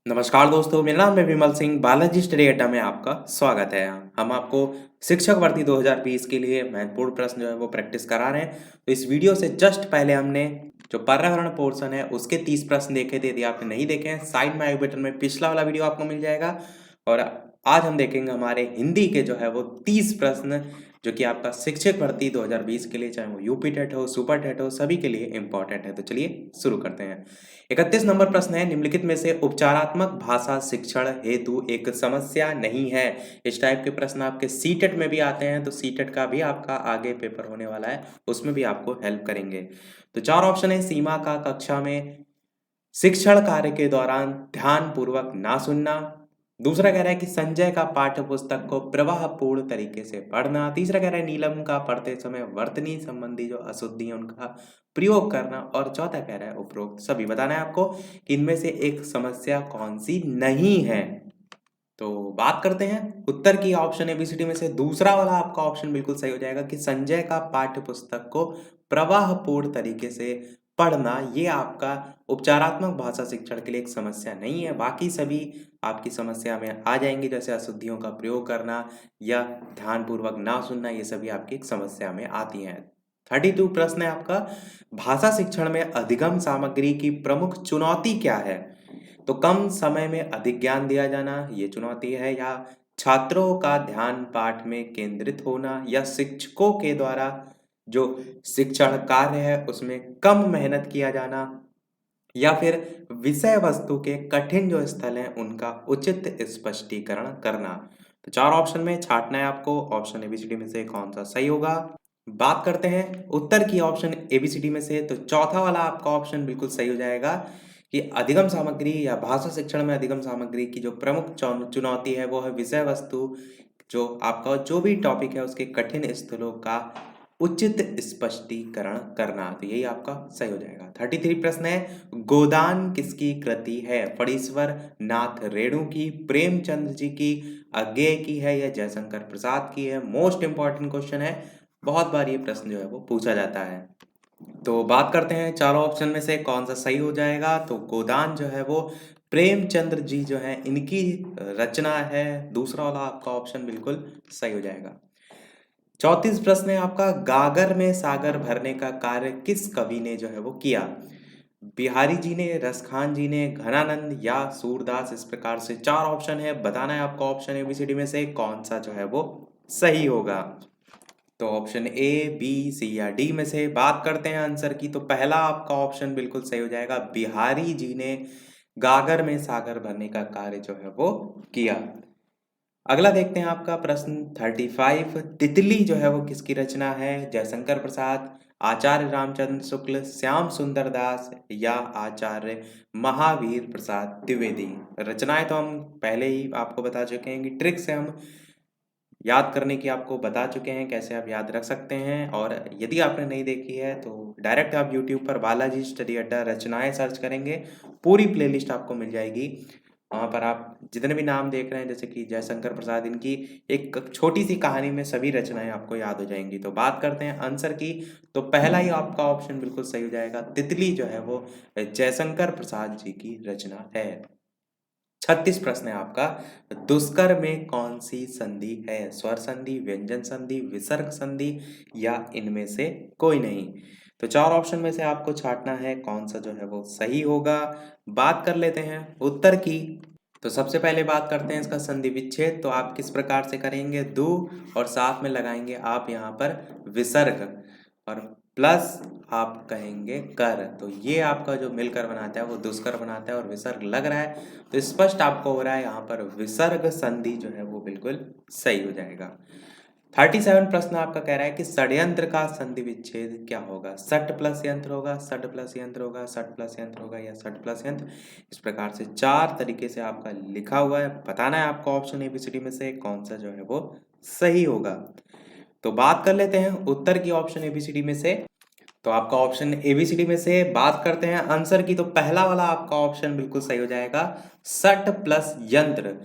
नमस्कार दोस्तों, मेरा नाम है विमल सिंह। बालाजी स्टडी अड्डा में आपका स्वागत है। हम आपको शिक्षक भर्ती 2020 के लिए महत्वपूर्ण प्रश्न जो है वो प्रैक्टिस करा रहे हैं। तो इस वीडियो से जस्ट पहले हमने जो पर्यावरण पोर्शन है उसके 30 प्रश्न देखे थे। यदि आपने नहीं देखे हैं, साइड में आई बटन में पिछला वाला वीडियो आपको मिल जाएगा। और आज हम देखेंगे हमारे हिंदी के जो है वो 30 प्रश्न, जो कि आपका शिक्षक भर्ती 2020 के लिए, चाहे वो यूपी टेट हो, सुपर टेट हो, सभी के लिए इंपॉर्टेंट है। तो चलिए शुरू करते हैं। 31 नंबर प्रश्न है, निम्नलिखित में से उपचारात्मक भाषा शिक्षण हेतु एक समस्या नहीं है। इस टाइप के प्रश्न आपके सीटेट में भी आते हैं, तो सीटेट का भी आपका आगे पेपर होने वाला है, उसमें भी आपको हेल्प करेंगे। तो चार ऑप्शन है। सीमा का कक्षा में शिक्षण कार्य के दौरान ध्यान पूर्वक ना सुनना। दूसरा कह रहा है कि संजय का पाठ्य पुस्तक को प्रवाहपूर्ण तरीके से पढ़ना। तीसरा कह रहा है नीलम का पढ़ते समय वर्तनी संबंधी जो अशुद्धि है उनका प्रयोग करना। और चौथा कह रहा है उपरोक्त सभी। बताना है आपको कि इनमें से एक समस्या कौन सी नहीं है। तो बात करते हैं उत्तर की। ऑप्शन एबीसीडी में से दूसरा वाला आपका ऑप्शन बिल्कुल सही हो जाएगा कि संजय का पाठ्य पुस्तक को प्रवाहपूर्ण तरीके से पढ़ना, ये आपका उपचारात्मक भाषा शिक्षण के लिए एक समस्या नहीं है। बाकी सभी आपकी समस्या में आ जाएंगे, जैसे अशुद्धियों का प्रयोग करना या ध्यानपूर्वक ना सुनना, ये सभी आपकी एक समस्या में आती हैं। 32 प्रश्न है आपका, भाषा शिक्षण में अधिगम सामग्री की प्रमुख चुनौती क्या है। तो कम समय में अधिक ज्ञान दिया जाना ये चुनौती है, या छात्रों का ध्यान पाठ में केंद्रित होना, या शिक्षकों के द्वारा जो शिक्षण कार्य है उसमें कम मेहनत किया जाना, या फिर विषय वस्तु के कठिन जो स्थल हैं उनका उचित स्पष्टीकरण करना। तो चार ऑप्शन में छांटना है आपको। ऑप्शन एबीसीडी में से कौन सा सही होगा। बात करते हैं उत्तर की ऑप्शन एबीसीडी में से, तो चौथा वाला आपका ऑप्शन बिल्कुल सही हो जाएगा कि अधिगम सामग्री या भाषा शिक्षण में अधिगम सामग्री की जो प्रमुख चुनौती है वो है विषय वस्तु, जो आपका जो भी टॉपिक है उसके कठिन स्थलों का उचित स्पष्टीकरण करना। तो यही आपका सही हो जाएगा। 33 प्रश्न है, गोदान किसकी कृति है। फणीश्वर नाथ रेणु की, प्रेमचंद जी की, अज्ञेय की है, या जयशंकर प्रसाद की है। मोस्ट इंपॉर्टेंट क्वेश्चन है, बहुत बार ये प्रश्न जो है वो पूछा जाता है। तो बात करते हैं चारों ऑप्शन में से कौन सा सही हो जाएगा। तो गोदान जो है वो प्रेमचंद्र जी जो है इनकी रचना है। दूसरा वाला आपका ऑप्शन बिल्कुल सही हो जाएगा। 34 प्रश्न है आपका, गागर में सागर भरने का कार्य किस कवि ने जो है वो किया। बिहारी जी ने, रसखान जी ने, घनानंद, या सूरदास। इस प्रकार से चार ऑप्शन है। बताना है आपका ऑप्शन एबीसीडी में से कौन सा जो है वो सही होगा। तो ऑप्शन ए, बी, सी या डी में से बात करते हैं आंसर की। तो पहला आपका ऑप्शन बिल्कुल सही हो जाएगा, बिहारी जी ने गागर में सागर भरने का कार्य जो है वो किया। अगला देखते हैं आपका प्रश्न 35, तितली जो है वो किसकी रचना है। जयशंकर प्रसाद, आचार्य रामचंद्र शुक्ल, श्याम सुंदर दास, या आचार्य महावीर प्रसाद द्विवेदी। रचनाएं तो हम पहले ही आपको बता चुके हैं कि ट्रिक से हम याद करने की आपको बता चुके हैं, कैसे आप याद रख सकते हैं। और यदि आपने नहीं देखी है तो डायरेक्ट आप यूट्यूब पर बालाजी स्टडी अड्डा रचनाएं सर्च करेंगे, पूरी प्लेलिस्ट आपको मिल जाएगी। वहाँ पर आप जितने भी नाम देख रहे हैं, जैसे कि जयशंकर प्रसाद, इनकी एक छोटी सी कहानी में सभी रचनाएं आपको याद हो जाएंगी। तो बात करते हैं आंसर की। तो पहला ही आपका ऑप्शन बिल्कुल सही हो जाएगा, तितली जो है वो जयशंकर प्रसाद जी की रचना है। 36 प्रश्न है आपका, दुष्कर में कौन सी संधि है। स्वर संधि, व्यंजन संधि, विसर्ग संधि, या इनमें से कोई नहीं। तो चार ऑप्शन में से आपको छांटना है कौन सा जो है वो सही होगा। बात कर लेते हैं उत्तर की। तो सबसे पहले बात करते हैं इसका संधि विच्छेद। तो आप किस प्रकार से करेंगे, दो और साथ में लगाएंगे आप यहाँ पर विसर्ग, और प्लस आप कहेंगे कर। तो ये आपका जो मिलकर बनाता है वो दुष्कर बनाता है, और विसर्ग लग रहा है तो स्पष्ट आपको हो रहा है यहाँ पर विसर्ग संधि जो है वो बिल्कुल सही हो जाएगा। 37 प्रश्न आपका कह रहा है कि षड्यंत्र का संधि विच्छेद क्या होगा। सट प्लस यंत्र होगा, सट प्लस यंत्र होगा, सट प्लस यंत्र होगा, या सट प्लस यंत्र। इस प्रकार से चार तरीके से आपका लिखा हुआ है। बताना है आपको ऑप्शन एबीसीडी में से कौन सा जो है वो सही होगा। तो बात कर लेते हैं उत्तर की ऑप्शन एबीसीडी में से। तो आपका ऑप्शन एबीसीडी में से बात करते हैं आंसर की। तो पहला वाला आपका ऑप्शन बिल्कुल सही हो जाएगा, सट प्लस यंत्र।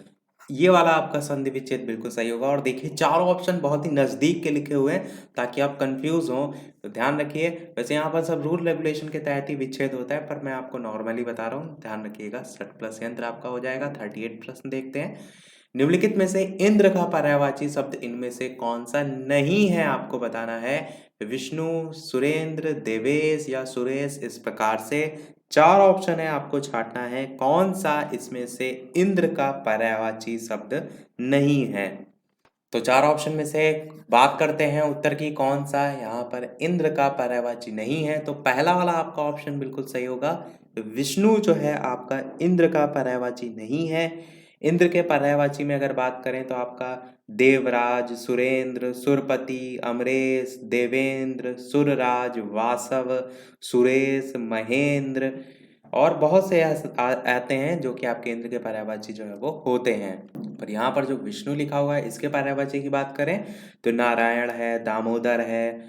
ये वाला आपका संधि विच्छेद बिल्कुल सही होगा। और देखिए चारों ऑप्शन बहुत ही नज़दीक के लिखे हुए हैं ताकि आप कंफ्यूज हों, तो ध्यान रखिए। वैसे यहाँ पर सब रूल रेगुलेशन के तहत ही विच्छेद होता है, पर मैं आपको नॉर्मली बता रहा हूँ, ध्यान रखिएगा। षट प्लस यंत्र आपका हो जाएगा। 38 प्रश्न देखते हैं। निम्नलिखित में से इंद्र का पर्यायवाची शब्द इनमें से कौन सा नहीं है, आपको बताना है। विष्णु, सुरेंद्र, देवेश या सुरेश, इस प्रकार से 4 ऑप्शन है, आपको छांटना है कौन सा इसमें से इंद्र का पर्यायवाची शब्द नहीं है। तो 4 ऑप्शन में से बात करते हैं उत्तर की, कौन सा यहाँ पर इंद्र का पर्यायवाची नहीं है। तो पहला वाला आपका ऑप्शन बिल्कुल सही होगा। विष्णु जो है आपका इंद्र का पर्यायवाची नहीं है। इंद्र के पर्यायवाची में अगर बात करें तो आपका देवराज, सुरेंद्र, सुरपति, अमरेश, देवेंद्र, सुरराज, वासव, सुरेश, महेंद्र और बहुत से आते हैं जो कि आपके इंद्र के पर्यायवाची जो है वो होते हैं। पर यहाँ पर जो विष्णु लिखा हुआ है इसके पर्यायवाची की बात करें तो नारायण है, दामोदर है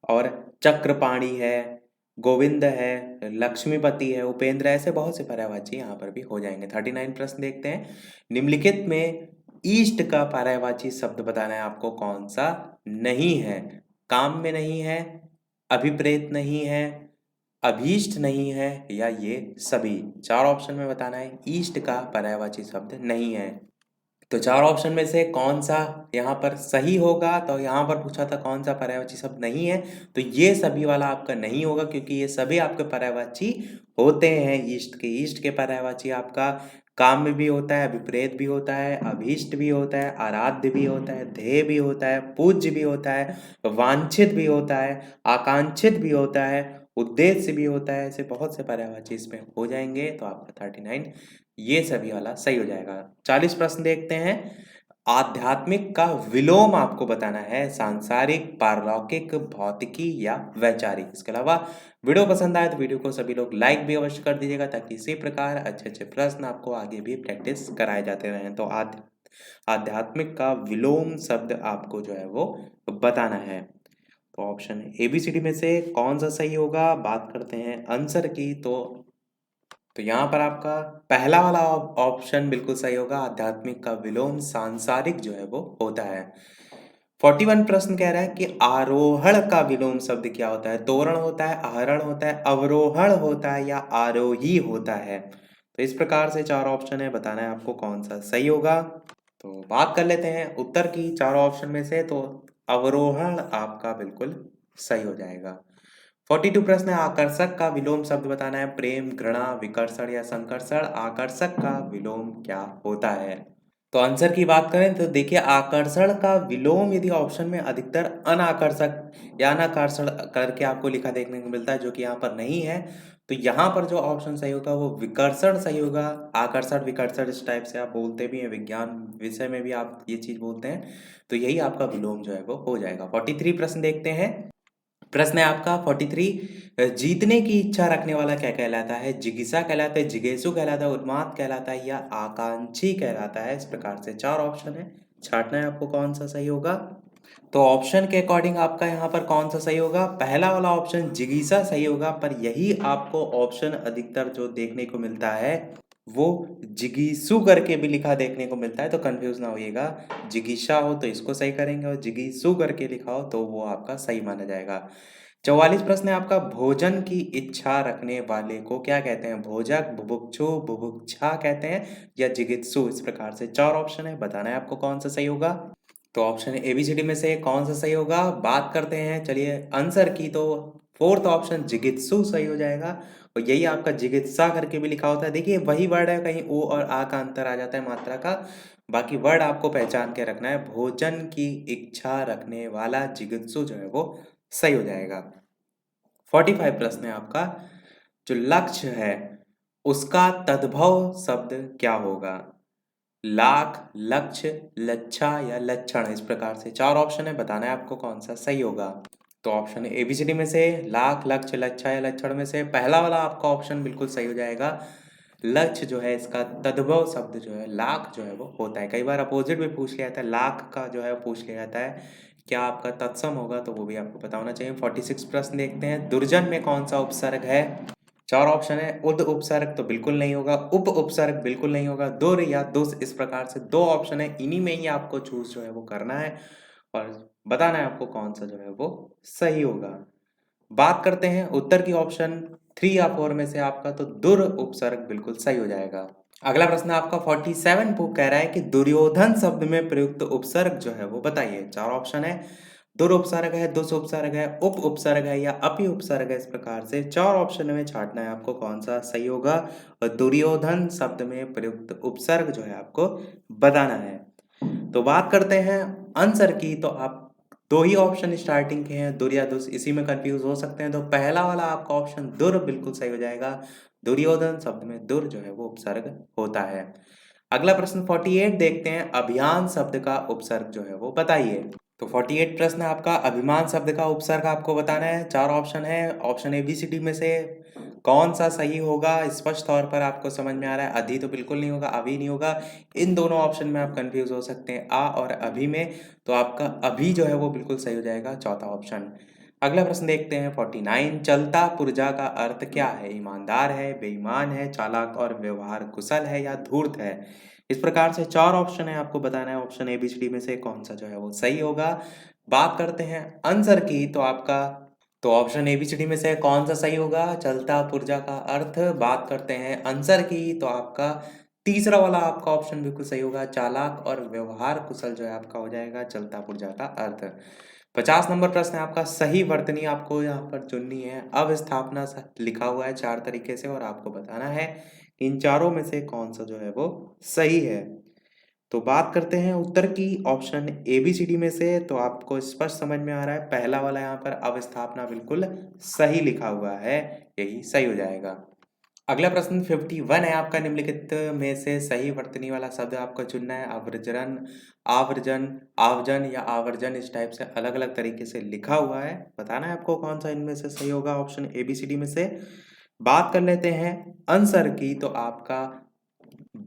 और चक्रपाणी है, गोविंद है, लक्ष्मीपति है, उपेंद्र, ऐसे बहुत से पर्यायवाची यहाँ पर भी हो जाएंगे। 39 प्रश्न देखते हैं। निम्नलिखित में ईष्ट का पर्यायवाची शब्द बताना है आपको कौन सा नहीं है। काम में नहीं है, अभिप्रेत नहीं है, अभीष्ट नहीं है या ये सभी। 4 ऑप्शन में बताना है ईष्ट का पर्यायवाची शब्द नहीं है। तो 4 ऑप्शन में से कौन सा यहाँ पर सही होगा, तो यहाँ पर पूछा था कौन सा पर्यायवाची शब्द नहीं है, तो ये सभी वाला आपका नहीं होगा क्योंकि ये सभी आपके पर्यायवाची होते हैं ईष्ट के। ईष्ट के पर्यायवाची आपका काम में भी होता है, विपरीत भी होता है, अभीष्ट भी होता है, आराध्य भी होता है, ध्येय भी होता है, पूज्य भी होता है, वांछित भी होता है, आकांक्षित भी होता है, उद्देश्य भी होता है। ऐसे बहुत से पर्यायवाची इसमें हो जाएंगे। तो आपका 39 ये सभी वाला सही हो जाएगा। 40 प्रश्न देखते हैं। आध्यात्मिक का विलोम आपको बताना है, सांसारिक, पारलौकिक, भौतिकी या वैचारिक। इसके अलावा वीडियो पसंद आए तो वीडियो को सभी लोग लाइक भी अवश्य कर दीजिएगा ताकि इसी प्रकार अच्छे अच्छे प्रश्न आपको आगे भी प्रैक्टिस कराए जाते रहें। तो आध्यात्मिक का विलोम शब्द आपको जो है वो बताना है। तो option A B C D में से कौन सा सही होगा, बात करते हैं आंसर की। तो यहाँ पर आपका पहला वाला ऑप्शन बिल्कुल सही होगा। आध्यात्मिक का विलोम सांसारिक जो है वो होता है। 41 प्रश्न कह रहा है कि आरोहण का विलोम शब्द क्या होता है। तोरण होता है, आहरण होता है, अवरोहण होता है या आरोही होता है। तो इस प्रकार से 4 ऑप्शन है, बताना है आपको कौन सा सही होगा। तो बात कर लेते हैं उत्तर की 4 ऑप्शन में से। तो अवरोहण आपका बिल्कुल सही हो जाएगा। 42 प्रश्न है, आकर्षक का विलोम शब्द बताना है। प्रेम, घृणा, विकर्षण या संकर्षण। आकर्षक का विलोम क्या होता है। तो आंसर की बात करें तो देखिए आकर्षण का विलोम यदि ऑप्शन में अधिकतर अनाकर्षक या अनाकर्षण करके आपको लिखा देखने को मिलता है, जो कि यहाँ पर नहीं है। तो यहाँ पर जो ऑप्शन सही होगा वो विकर्षण सही होगा। आकर्षण, विकर्षण इस टाइप से आप बोलते भी हैं, विज्ञान विषय में भी आप ये चीज बोलते हैं। तो यही आपका विलोम जो है वो हो जाएगा। 43 प्रश्न देखते हैं। प्रश्न है आपका 43, जीतने की इच्छा रखने वाला क्या कहलाता है। जिगीसा कहलाता है, जिगेसु कहलाता है, उन्माद कहलाता है या आकांक्षी कहलाता है। इस प्रकार से 4 ऑप्शन है, छांटना है आपको कौन सा सही होगा। तो ऑप्शन के अकॉर्डिंग आपका यहाँ पर कौन सा सही होगा। पहला वाला ऑप्शन जिगीसा सही होगा, पर यही आपको ऑप्शन अधिकतर जो देखने को मिलता है वो जिगीसु करके भी लिखा देखने को मिलता है। तो कंफ्यूज ना होइएगा, जिगीसा हो तो इसको सही करेंगे और जिगीसु करके लिखा हो तो वो आपका सही माना जाएगा। 44 प्रश्न है आपका, भोजन की इच्छा रखने वाले को क्या कहते हैं। भोजक, बुभुक्षु, बुभुक्षा कहते हैं या जिगित्सु। इस प्रकार से 4 ऑप्शन है, बताना है आपको कौन सा सही होगा। तो ऑप्शन एबीसीडी में से कौन सा सही होगा, बात करते हैं चलिए आंसर की। तो 4th ऑप्शन जिगित्सु सही हो जाएगा। और यही आपका जिगित्सा करके भी लिखा होता है। देखिए वही वर्ड है, कहीं ओ और आ का अंतर आ जाता है मात्रा का, बाकी वर्ड आपको पहचान के रखना है। भोजन की इच्छा रखने वाला जिगित्सु जो है वो सही हो जाएगा। 45 प्रश्न है आपका, जो लक्ष्य है उसका तद्भव शब्द क्या होगा। लाख, लक्ष्य, लच्छा या लक्षण। इस प्रकार से 4 ऑप्शन है, बताना है आपको कौन सा सही होगा। तो ऑप्शन एबीसीडी में से लाख, लक्ष्य, लच्छा या लक्षण में से पहला वाला आपका ऑप्शन बिल्कुल सही हो जाएगा। लक्ष्य जो है इसका तद्भव शब्द जो है लाख जो है वो होता है। कई बार अपोजिट भी पूछ लिया जाता है, लाख का जो है पूछ लिया जाता है, क्या आपका तत्सम होगा, तो वो भी आपको पता होना चाहिए। 46 प्रश्न देखते हैं। दुर्जन में कौन सा उपसर्ग है। चार ऑप्शन है। उद उपसर्ग तो बिल्कुल नहीं होगा, उप उपसर्ग बिल्कुल नहीं होगा, दुर या दुस, इस प्रकार से दो ऑप्शन है, इन्हीं में ही आपको चूज जो है वो करना है और बताना है आपको कौन सा जो है वो सही होगा। बात करते हैं उत्तर की ऑप्शन 3 या 4 में से आपका, तो दुर उपसर्ग बिल्कुल सही हो जाएगा। अगला प्रश्न आपका 47 वो कह रहा है कि दुर्योधन शब्द में प्रयुक्त उपसर्ग जो है वो बताइए। चार ऑप्शन है, दुर उपसर्ग है, दुस उपसर्ग है, उप उपसर्ग है या अपि उपसर्ग है। इस प्रकार से चार ऑप्शन में छांटना है आपको कौन सा सही होगा और दुर्योधन शब्द में प्रयुक्त उपसर्ग जो है आपको बताना है। तो बात करते हैं आंसर की, तो आप दो ही ऑप्शन स्टार्टिंग के हैं, दुर या दुस, इसी में कंफ्यूज हो सकते हैं। तो पहला वाला आपका ऑप्शन दुर बिल्कुल सही हो जाएगा। दुर्योधन शब्द में दुर जो है वो उपसर्ग होता है। अगला प्रश्न 48 देखते हैं, अभियान शब्द का उपसर्ग जो है वो बताइए। तो 48 प्रश्न आपका, अभिमान शब्द का उपसर्ग आपको बताना है। चार ऑप्शन है, option A B C D में से कौन सा सही होगा स्पष्ट तौर पर आपको समझ में आ रहा है। अधि तो बिल्कुल नहीं होगा, अभी नहीं होगा, इन दोनों ऑप्शन में आप कंफ्यूज हो सकते हैं आ और अभी में। तो आपका अभी जो है वो बिल्कुल सही हो जाएगा, चौथा ऑप्शन। अगला प्रश्न देखते हैं 49, चलता पुर्जा का अर्थ क्या है। ईमानदार है, बेईमान है, चालाक और व्यवहार कुशल है या धूर्त है। इस प्रकार से चार ऑप्शन है, आपको बताना है option A B C D में से कौन सा जो है वो सही होगा। बात करते हैं आंसर की, तो आपका तो option A B C D में से कौन सा सही होगा, चलता पुर्जा का अर्थ। बात करते हैं आंसर की, तो आपका तीसरा वाला आपका ऑप्शन बिल्कुल सही होगा, चालाक और व्यवहार कुशल जो है आपका हो जाएगा चलता पुर्जा का अर्थ। 50 नंबर प्रश्न है आपका, सही वर्तनी आपको यहाँ पर चुननी है। अब स्थापना लिखा हुआ है चार तरीके से और आपको बताना है इन चारों में से कौन सा जो है वो सही है। तो बात करते हैं उत्तर की option A B C D में से, तो आपको स्पष्ट समझ में आ रहा है पहला वाला यहाँ पर अवस्थापना बिल्कुल सही लिखा हुआ है, यही सही हो जाएगा। अगला प्रश्न 51 है आपका, निम्नलिखित में से सही वर्तनी वाला शब्द आपको चुनना है। आवर्जन, आवर्जन, आवजन या आवर्जन, इस टाइप से अलग अलग तरीके से लिखा हुआ है, बताना है आपको कौन सा इनमें से सही होगा option A B C D में से। बात कर लेते हैं आंसर की, तो आपका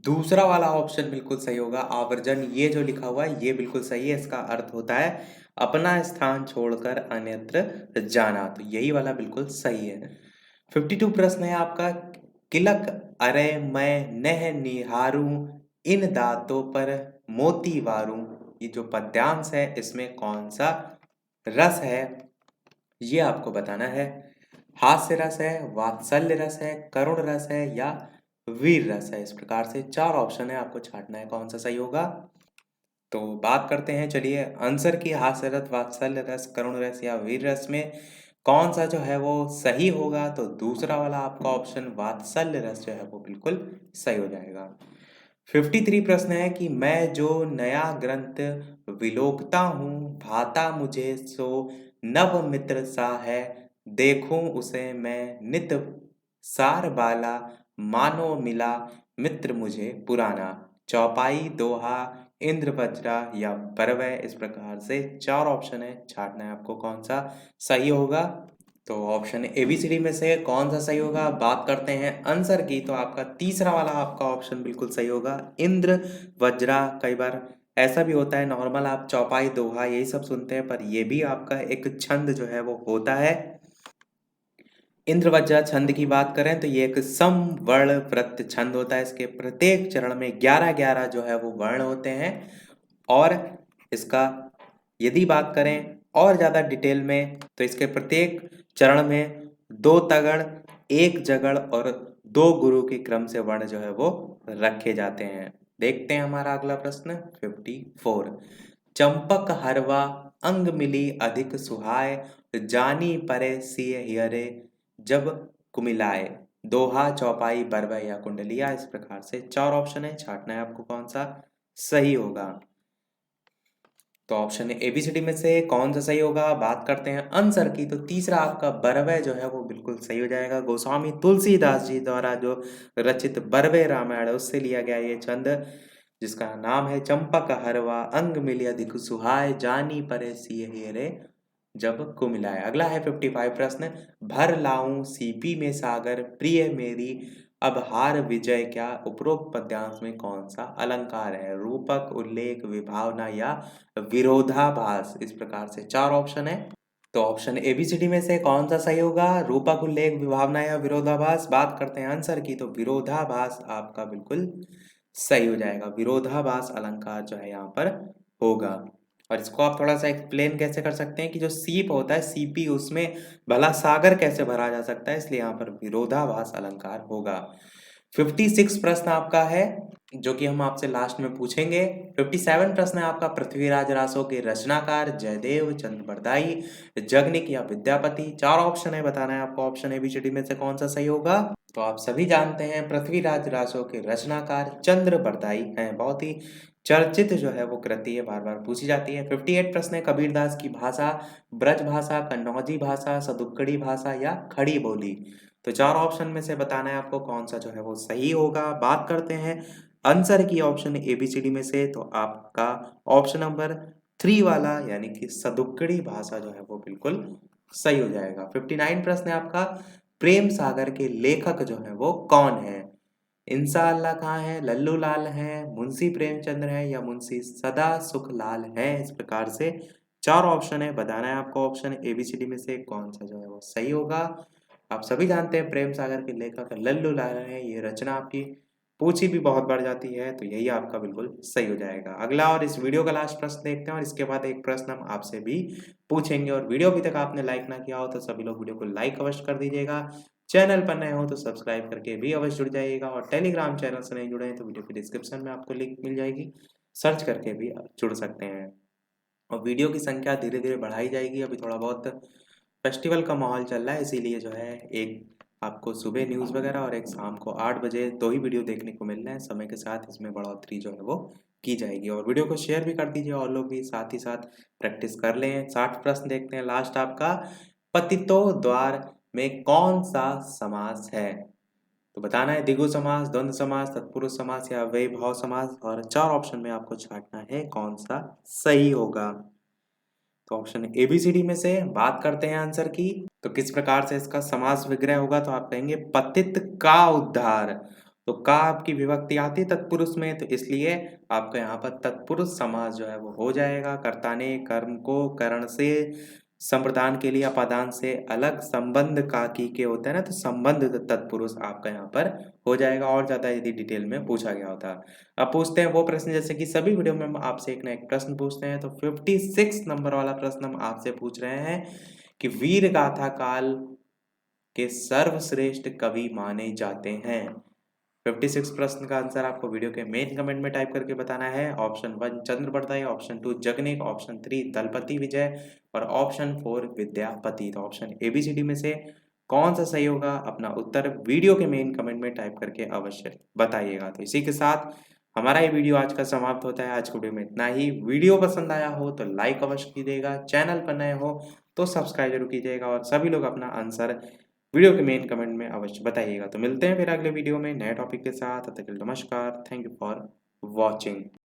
दूसरा वाला ऑप्शन बिल्कुल सही होगा, आवर्जन। ये जो लिखा हुआ है ये बिल्कुल सही है, इसका अर्थ होता है अपना स्थान छोड़कर अन्यत्र जाना, तो यही वाला बिल्कुल सही है। 52 प्रश्न है आपका, किलक अरे मैं नह निहारूं इन दांतों पर मोती वारूं। ये जो पद्यांश है इसमें कौन सा रस है ये आपको बताना है। हास्य रस है, वात्सल्य रस है, करुण रस है या वीर रस है। इस प्रकार से चार ऑप्शन है, आपको छांटना है कौन सा सही होगा। तो बात करते हैं चलिए आंसर की, हास्य रस, वात्सल्य रस, करुण रस या वीर रस में कौन सा जो है वो सही होगा। तो दूसरा वाला आपका ऑप्शन वात्सल्य रस जो है वो बिल्कुल सही हो जाएगा। 53 प्रश्न है कि मैं जो नया ग्रंथ विलोकता हूँ भाता मुझे सो नव मित्र सा है। देखूं उसे मैं नित सार बाला मानो मिला मित्र मुझे पुराना। चौपाई, दोहा, इंद्र वज्रा या बरवै। इस प्रकार से चार ऑप्शन है, छांटना है आपको कौन सा सही होगा। तो option A B C D में से कौन सा सही होगा। बात करते हैं आंसर की, तो आपका तीसरा वाला आपका ऑप्शन बिल्कुल सही होगा, इंद्र वज्रा। कई बार ऐसा भी होता है, नॉर्मल आप चौपाई, दोहा यही सब सुनते हैं, पर ये भी आपका एक छंद जो है वो होता है। इंद्र वज्रा छंद की बात करें तो ये एक सम वर्ण वृत्त छंद होता है। इसके प्रत्येक चरण में 11-11 जो है वो वर्ण होते हैं और इसका यदि बात करें और ज़्यादा डिटेल में तो इसके प्रत्येक चरण में 2 तगड़, 1 जगड़ और 2 गुरु के क्रम से वर्ण जो है वो रखे जाते हैं। देखते हैं हमारा अगला प्रश्न 54, चंपक हरवा अंग मिली अधिक सुहाय जानी परे सिय हियरे जब कुमिलाए। दोहा, चौपाई, बरवै या कुंडलिया। इस प्रकार से चार ऑप्शन है, छांटना है आपको कौन सा सही होगा। तो option A B C D में से कौन सा सही होगा। बात करते हैं आंसर की, तो तीसरा आपका बरवै जो है वो बिल्कुल सही हो जाएगा। गोस्वामी तुलसीदास जी द्वारा जो रचित बरवै रामायण है उससे लिया गया ये छंद, जिसका नाम है चंपक हरवा अंग मिलिय अधिक सुहाय जानी परे सिय हेरे जब कुमिलाए। अगला है 55 प्रश्न, भर लाऊं सीपी में सागर प्रिय मेरी अब हार विजय क्या। उपरोक्त पद्यांश में कौन सा अलंकार है। रूपक, उल्लेख, विभावना या विरोधाभास। इस प्रकार से चार ऑप्शन है, तो ऑप्शन एबीसीडी में से कौन सा सही होगा? रूपक, उल्लेख, विभावना या विरोधाभास। बात करते हैं आंसर की, तो विरोधाभास आपका बिल्कुल सही हो जाएगा। विरोधाभास अलंकार जो है यहाँ पर होगा। और इसको आप थोड़ा सा एक्सप्लेन कैसे कर सकते हैं कि जो सीप होता है, सीपी, उसमें भला सागर कैसे भरा जा सकता है, इसलिए यहाँ पर विरोधाभास अलंकार होगा। 56 प्रश्न आपका है, जो कि हम आपसे लास्ट में पूछेंगे। 57 प्रश्न है आपका, पृथ्वीराज रासो के रचनाकार जयदेव, चंद्र बरदाई, जगनिक या विद्यापति। 4 ऑप्शन है, बताना है आपको ऑप्शन एबीसीडी में से कौन सा सही होगा। तो आप सभी जानते हैं पृथ्वीराज रासो के रचनाकार चंद्र बरदाई हैं। बहुत ही चर्चित जो है वो कृति है, बार बार पूछी जाती है। 58 प्रश्न है, कबीरदास की भाषा ब्रज भाषा, कन्नौजी भाषा, सदुक्कड़ी भाषा या खड़ी बोली। तो 4 ऑप्शन में से बताना है आपको कौन सा जो है वो सही होगा। बात करते हैं आंसर की ऑप्शन एबीसीडी में से, तो आपका ऑप्शन नंबर 3 वाला यानी कि सदुक्कड़ी भाषा जो है वो बिल्कुल सही हो जाएगा। 59 प्रश्न है आपका, प्रेम सागर के लेखक जो है वो कौन है? इंसान खां है, लल्लू लाल है, मुंशी प्रेमचंद्र है या मुंशी सदा सुख लाल है। इस प्रकार से 4 ऑप्शन है, बताना है आपको ऑप्शन एबीसीडी में से कौन सा जो है वो सही होगा। आप सभी जानते हैं प्रेम सागर के लेखक लल्लू लाल है। ये रचना आपकी पूछी भी बहुत बार जाती है, तो यही आपका बिल्कुल सही हो जाएगा। अगला और इस वीडियो का लास्ट प्रश्न देखते हैं, और इसके बाद एक प्रश्न हम आपसे भी पूछेंगे। और वीडियो अभी तक आपने लाइक ना किया हो तो सभी लोग वीडियो को लाइक अवश्य कर दीजिएगा। चैनल पर नए हो तो सब्सक्राइब करके भी अवश्य जुड़ जाइएगा, और टेलीग्राम चैनल से नहीं जुड़े हैं तो वीडियो के डिस्क्रिप्शन में आपको लिंक मिल जाएगी, सर्च करके भी आप जुड़ सकते हैं। और वीडियो की संख्या धीरे धीरे बढ़ाई जाएगी। अभी थोड़ा बहुत फेस्टिवल का माहौल चल रहा है, इसीलिए जो है एक आपको सुबह न्यूज़ वगैरह और एक शाम को 8 बजे 2 ही वीडियो देखने को मिल रहे हैं। समय के साथ इसमें बढ़ोतरी जो है वो की जाएगी। और वीडियो को शेयर भी कर दीजिए, और लोग भी साथ ही साथ प्रैक्टिस कर लें। 60 प्रश्न देखते हैं लास्ट आपका, पतितो द्वार में कौन सा समास है? तो बताना है द्विगु समास, द्वंद्व समास, तत्पुरुष समास या वैभव समास। और 4 ऑप्शन में आपको छांटना है कौन सा सही होगा। तो ऑप्शन एबीसीडी में से बात करते हैं आंसर की, तो किस प्रकार से इसका समास विग्रह होगा। तो आप कहेंगे पतित का उद्धार। तो का आपकी विभक्ति आती है तत्पुरुष में, तो इसलिए आपका यहाँ पर तत्पुरुष समास जो है वो हो जाएगा। कर्ता ने कर्म को करण से संप्रदान के लिए अपादान से अलग संबंध का की के होता है ना, तो संबंध तत्पुरुष आपका यहाँ पर हो जाएगा, और ज्यादा यदि डिटेल में पूछा गया होता। अब पूछते हैं वो प्रश्न, जैसे कि सभी वीडियो में हम आपसे एक ना एक प्रश्न पूछते हैं। तो 56 नंबर वाला प्रश्न हम आपसे पूछ रहे हैं कि वीर गाथा काल के सर्वश्रेष्ठ कवि माने जाते हैं। 56 प्रश्न का आंसर आपको वीडियो के मेन कमेंट में टाइप करके बताना है। ऑप्शन 1 चंद्र बरदाई, ऑप्शन 2 जगनिक, ऑप्शन 3 दलपति विजय और ऑप्शन 4 विद्यापति। तो ऑप्शन एबीसीडी में से कौन सा सही होगा, अपना उत्तर वीडियो के मेन कमेंट में टाइप करके अवश्य बताइएगा। तो इसी के साथ हमारा ये वीडियो आज का समाप्त होता है। आज के वीडियो में इतना ही। वीडियो पसंद आया हो तो लाइक अवश्य कीजिएगा, चैनल पर नए हो तो सब्सक्राइब जरूर कीजिएगा, और सभी लोग अपना आंसर वीडियो के मेन कमेंट में अवश्य बताइएगा। तो मिलते हैं फिर अगले वीडियो में नए टॉपिक के साथ। तब तक के लिए नमस्कार, थैंक यू फॉर वॉचिंग।